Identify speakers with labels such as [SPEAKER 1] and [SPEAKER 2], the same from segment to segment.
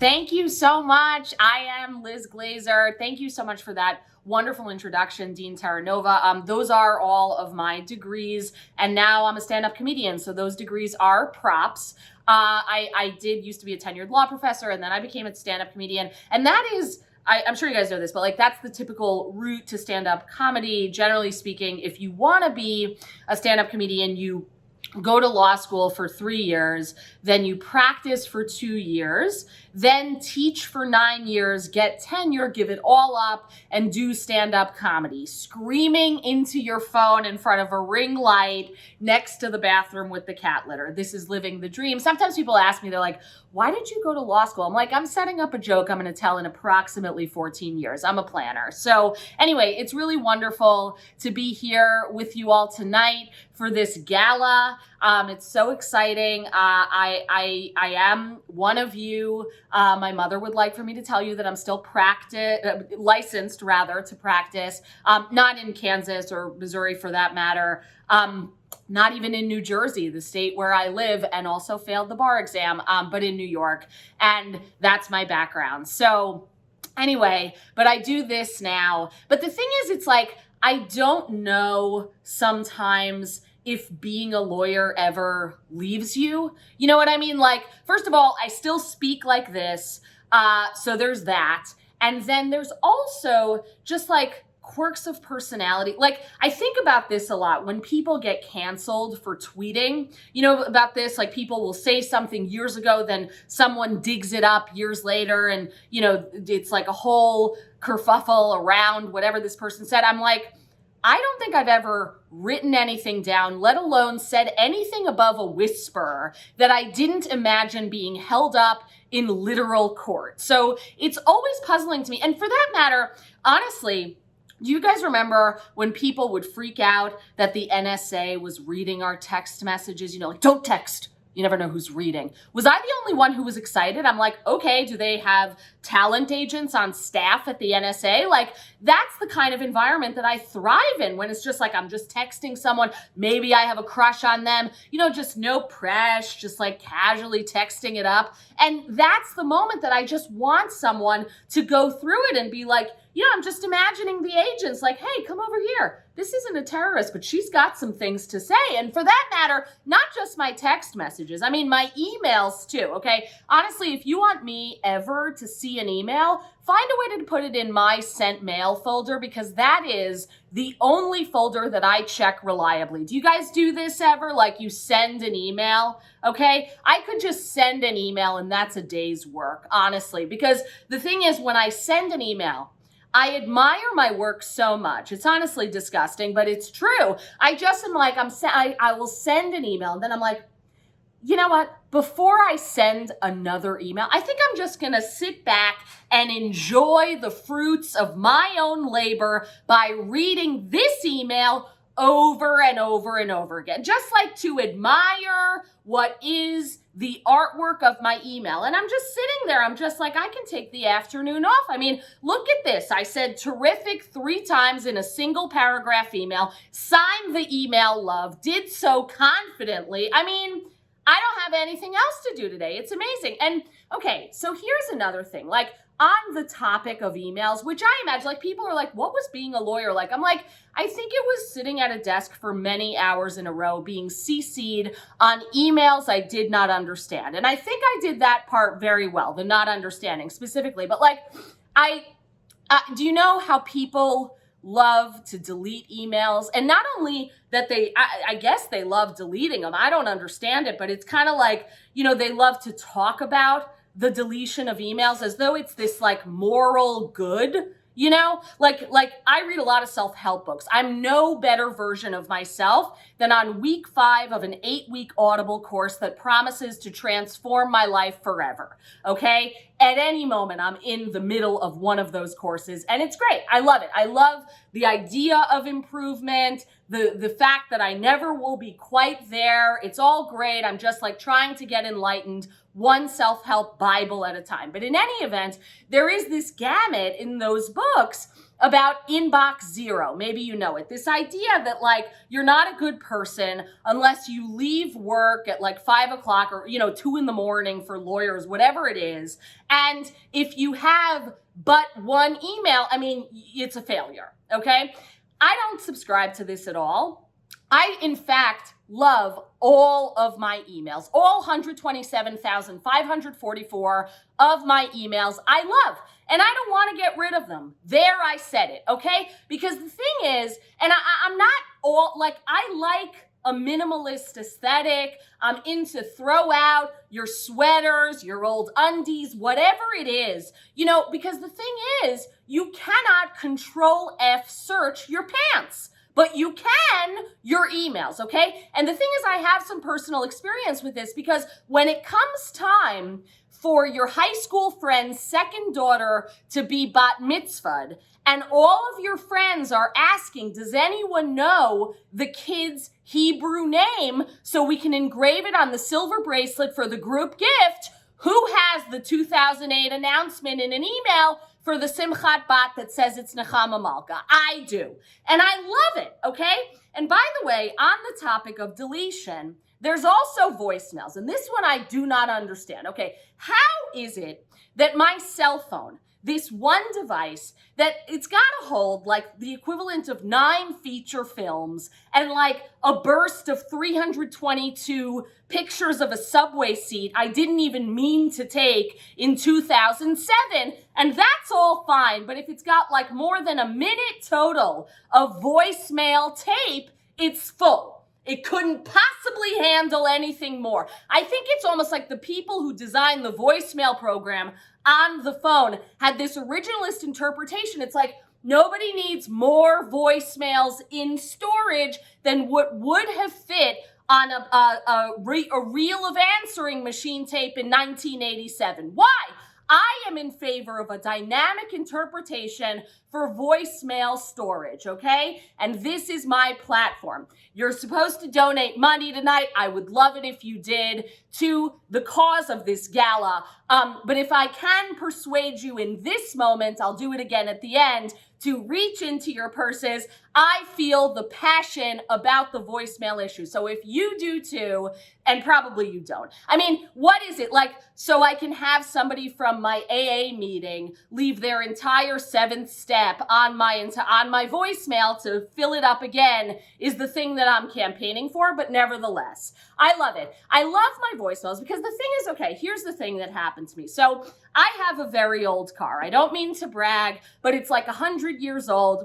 [SPEAKER 1] Thank you so much. I am Liz Glazer. Thank you so much for that wonderful introduction, Dean Terranova. Those are all of my degrees, and now I'm a stand-up comedian, so those degrees are props. I did used to be a tenured law professor, and then I became a stand-up comedian, and that is, I'm sure you guys know this, but like that's the typical route to stand-up comedy. Generally speaking, if you want to be a stand-up comedian, you go to law school for 3 years, then you practice for 2 years, then teach for 9 years, get tenure, give it all up, and do stand-up comedy, screaming into your phone in front of a ring light next to the bathroom with the cat litter. This is living the dream. Sometimes people ask me, they're like, why did you go to law school? I'm like, I'm setting up a joke I'm going to tell in approximately 14 years. I'm a planner. So anyway, it's really wonderful to be here with you all tonight for this gala. It's so exciting. I am one of you. My mother would like for me to tell you that I'm still licensed to practice, not in Kansas or Missouri for that matter. Not even in New Jersey, the state where I live, and also failed the bar exam, but in New York. And that's my background. So anyway, but I do this now. But the thing is, it's like, I don't know sometimes if being a lawyer ever leaves you. You know what I mean? Like, first of all, I still speak like this. So there's that. And then there's also just like quirks of personality. Like, I think about this a lot when people get canceled for tweeting, you know, about this, like people will say something years ago, then someone digs it up years later. And, you know, it's like a whole kerfuffle around whatever this person said. I'm like, I don't think I've ever written anything down, let alone said anything above a whisper that I didn't imagine being held up in literal court. So it's always puzzling to me. And for that matter, honestly, do you guys remember when people would freak out that the NSA was reading our text messages? You know, like, don't text. You never know who's reading. Was I the only one who was excited? I'm like, okay, do they have talent agents on staff at the NSA? Like, that's the kind of environment that I thrive in, when it's just like, I'm just texting someone. Maybe I have a crush on them, you know, just no press, just like casually texting it up. And that's the moment that I just want someone to go through it and be like, you know, I'm just imagining the agents like, hey, come over here. This isn't a terrorist, but she's got some things to say. And for that matter, not just my text messages, I mean, my emails too, okay? Honestly, if you want me ever to see an email, find a way to put it in my sent mail folder, because that is the only folder that I check reliably. Do you guys do this ever? Like, you send an email, okay? I could just send an email and that's a day's work, honestly, because the thing is, when I send an email, I admire my work so much. It's honestly disgusting, but it's true. I just am like, I will send an email, and then I'm like, you know what? Before I send another email, I think I'm just going to sit back and enjoy the fruits of my own labor by reading this email over and over and over again, just like to admire what is the artwork of my email. And I'm just sitting there. I'm just like, I can take the afternoon off. I mean, look at this. I said terrific 3 times in a single paragraph email, signed the email, love, did so confidently. I mean, I don't have anything else to do today. It's amazing. And okay, so here's another thing. Like, on the topic of emails, which I imagine, like, people are like, what was being a lawyer like? I'm like, I think it was sitting at a desk for many hours in a row being CC'd on emails I did not understand. And I think I did that part very well, the not understanding specifically. But like, do you know how people love to delete emails? And not only that I guess they love deleting them. I don't understand it, but it's kind of like, you know, they love to talk about the deletion of emails as though it's this like moral good, you know, like I read a lot of self-help books. I'm no better version of myself than on week 5 of an 8-week Audible course that promises to transform my life forever. Okay. At any moment, I'm in the middle of one of those courses, and it's great. I love it. I love the idea of improvement, the fact that I never will be quite there. It's all great. I'm just like trying to get enlightened, one self-help Bible at a time. But in any event, there is this gamut in those books about inbox zero. Maybe you know it. This idea that like you're not a good person unless you leave work at like 5 o'clock or 2 in the morning for lawyers, whatever it is. And if you have but one email, I mean, it's a failure. Okay. I don't subscribe to this at all. I, in fact, love all of my emails, all 127,544 of my emails I love. And I don't want to get rid of them. There, I said it, okay? Because the thing is, and I'm not all, like, I like a minimalist aesthetic. I'm into throw out your sweaters, your old undies, whatever it is, because the thing is, you cannot Control F search your pants. But you can your emails, okay? And the thing is, I have some personal experience with this because when it comes time for your high school friend's second daughter to be bat mitzvahed, and all of your friends are asking, does anyone know the kid's Hebrew name so we can engrave it on the silver bracelet for the group gift? Who has the 2008 announcement in an email for the Simchat Bat that says it's Nechama Malka? I do. And I love it, okay? And by the way, on the topic of deletion, there's also voicemails. And this one I do not understand. Okay, how is it that my cell phone, this one device, that it's got to hold like the equivalent of 9 feature films and like a burst of 322 pictures of a subway seat I didn't even mean to take in 2007, and that's all fine. But if it's got like more than a minute total of voicemail tape, it's full. It couldn't possibly handle anything more. I think it's almost like the people who designed the voicemail program on the phone had this originalist interpretation. It's like nobody needs more voicemails in storage than what would have fit on a reel of answering machine tape in 1987. Why? I am in favor of a dynamic interpretation for voicemail storage, okay? And this is my platform. You're supposed to donate money tonight. I would love it if you did, to the cause of this gala. But if I can persuade you in this moment, I'll do it again at the end, to reach into your purses. I feel the passion about the voicemail issue. So if you do too, and probably you don't. I mean, what is it? Like, so I can have somebody from my AA meeting leave their entire 7th step on my voicemail to fill it up again is the thing that I'm campaigning for, but nevertheless, I love it. I love my voicemails because the thing is, okay, here's the thing that happened to me. So I have a very old car. I don't mean to brag, but it's like 100 years old.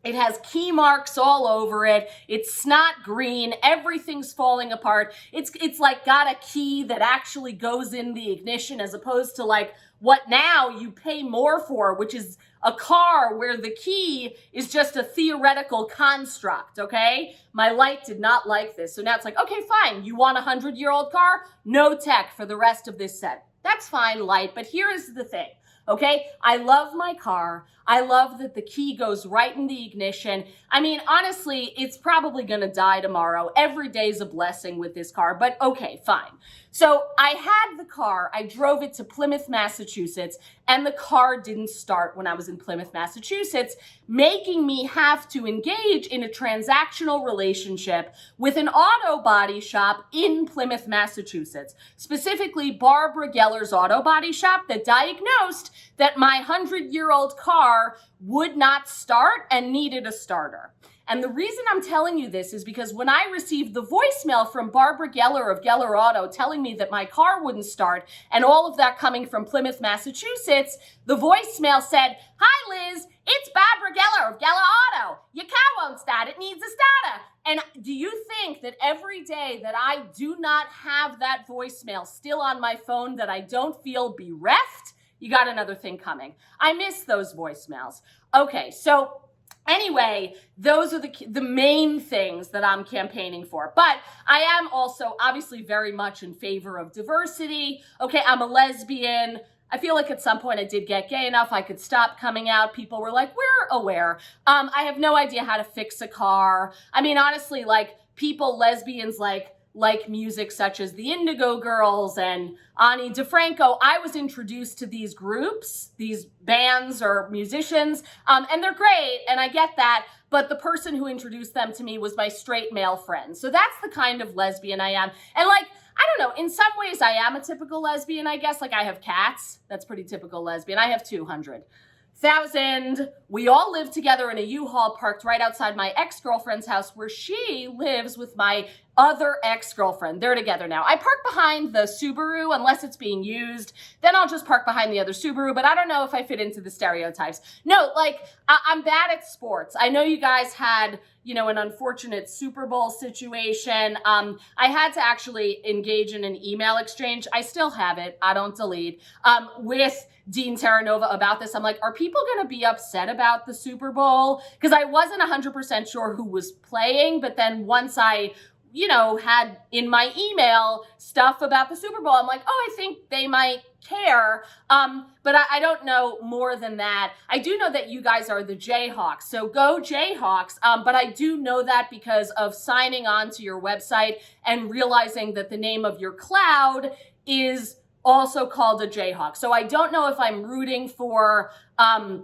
[SPEAKER 1] It has key marks all over it. It's snot green. Everything's falling apart. It's like got a key that actually goes in the ignition as opposed to like what now you pay more for, which is a car where the key is just a theoretical construct, okay? My light did not like this. So now it's like, okay, fine. You want a 100-year-old car? No tech for the rest of this set. That's fine, light. But here is the thing. Okay, I love my car. I love that the key goes right in the ignition. I mean, honestly, it's probably going to die tomorrow. Every day's a blessing with this car, but okay, fine. So I had the car. I drove it to Plymouth, Massachusetts, and the car didn't start when I was in Plymouth, Massachusetts, making me have to engage in a transactional relationship with an auto body shop in Plymouth, Massachusetts, specifically Barbara Geller's auto body shop that diagnosed that my 100-year-old car would not start and needed a starter. And the reason I'm telling you this is because when I received the voicemail from Barbara Geller of Geller Auto telling me that my car wouldn't start, and all of that coming from Plymouth, Massachusetts, the voicemail said, "Hi, Liz, it's Barbara Geller of Geller Auto. Your car won't start, it needs a starter." And do you think that every day that I do not have that voicemail still on my phone that I don't feel bereft? You got another thing coming. I miss those voicemails. Okay, so anyway, those are the main things that I'm campaigning for. But I am also obviously very much in favor of diversity. Okay, I'm a lesbian. I feel like at some point I did get gay enough I could stop coming out. People were like, we're aware. I have no idea how to fix a car. I mean, honestly, like lesbians, like, like music such as the Indigo Girls and Ani DeFranco, I was introduced to these groups, these bands or musicians, and they're great, and I get that, but the person who introduced them to me was my straight male friend. So that's the kind of lesbian I am. And like, I don't know, in some ways I am a typical lesbian, I guess. Like I have cats, that's pretty typical lesbian. I have 200,000. We all live together in a U-Haul parked right outside my ex-girlfriend's house where she lives with my other ex-girlfriend. They're together now. I park behind the Subaru unless it's being used. Then I'll just park behind the other Subaru, but I don't know if I fit into the stereotypes. No, like I'm bad at sports. I know you guys had, you know, an unfortunate Super Bowl situation. I had to actually engage in an email exchange. I still have it. I don't delete. With Dean Terranova about this. I'm like, are people going to be upset about the Super Bowl? Because I wasn't 100% sure who was playing, but then once I, you know, had in my email stuff about the Super Bowl, I'm like, oh, I think they might care. But I don't know more than that. I do know that you guys are the Jayhawks, so go Jayhawks. But I do know that because of signing on to your website and realizing that the name of your cloud is also called a Jayhawk. So I don't know if I'm rooting for a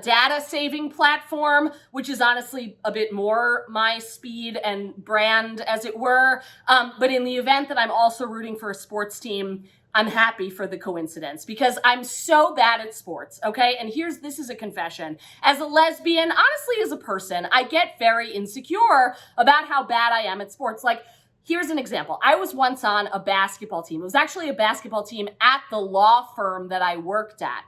[SPEAKER 1] data saving platform, which is honestly a bit more my speed and brand, as it were. But in the event that I'm also rooting for a sports team, I'm happy for the coincidence because I'm so bad at sports, okay? And this is a confession. As a lesbian, honestly, as a person, I get very insecure about how bad I am at sports. Like, here's an example. I was once on a basketball team. It was actually a basketball team at the law firm that I worked at.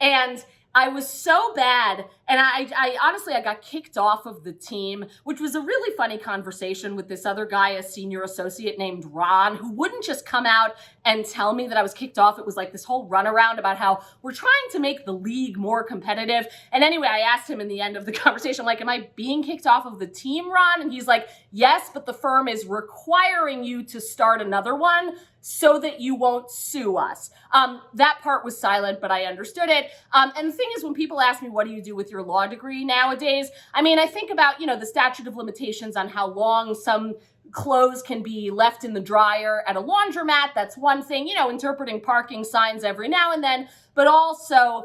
[SPEAKER 1] And I was so bad, and I honestly, I got kicked off of the team, which was a really funny conversation with this other guy, a senior associate named Ron, who wouldn't just come out and tell me that I was kicked off. It was like this whole runaround about how we're trying to make the league more competitive. And anyway, I asked him in the end of the conversation, like, am I being kicked off of the team, Ron? And he's like, yes, but the firm is requiring you to start another one so that you won't sue us. That part was silent, but I understood it. And the thing is, when people ask me, what do you do with your law degree nowadays? I mean, I think about, you know, the statute of limitations on how long some clothes can be left in the dryer at a laundromat. That's one thing, you know, interpreting parking signs every now and then, but also,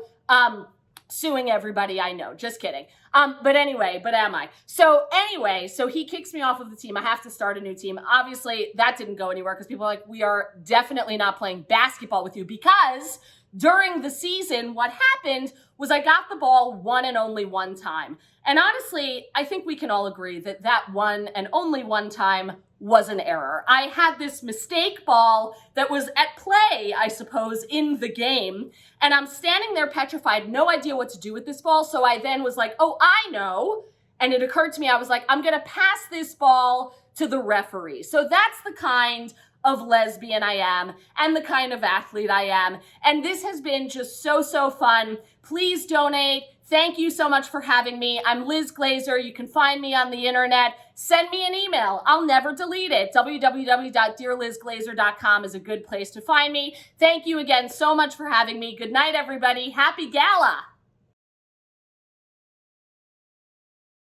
[SPEAKER 1] suing everybody I know. Just kidding. But anyway, but am I? So anyway, so he kicks me off of the team. I have to start a new team. Obviously, that didn't go anywhere because people are like, we are definitely not playing basketball with you, because during the season, what happened was I got the ball one and only one time. And honestly, I think we can all agree that that one and only one time was an error. I had this mistake ball that was at play, I suppose, in the game. And I'm standing there petrified, no idea what to do with this ball. So I then was like, oh, I know. And it occurred to me, I was like, I'm going to pass this ball to the referee. So that's the kind of lesbian I am and the kind of athlete I am. And this has been just so fun. Please donate. Thank you so much for having me. I'm Liz Glazer. You can find me on the internet. Send me an email. I'll never delete it. www.dearlizglazer.com is a good place to find me. Thank you again so much for having me. Good night, everybody. Happy gala.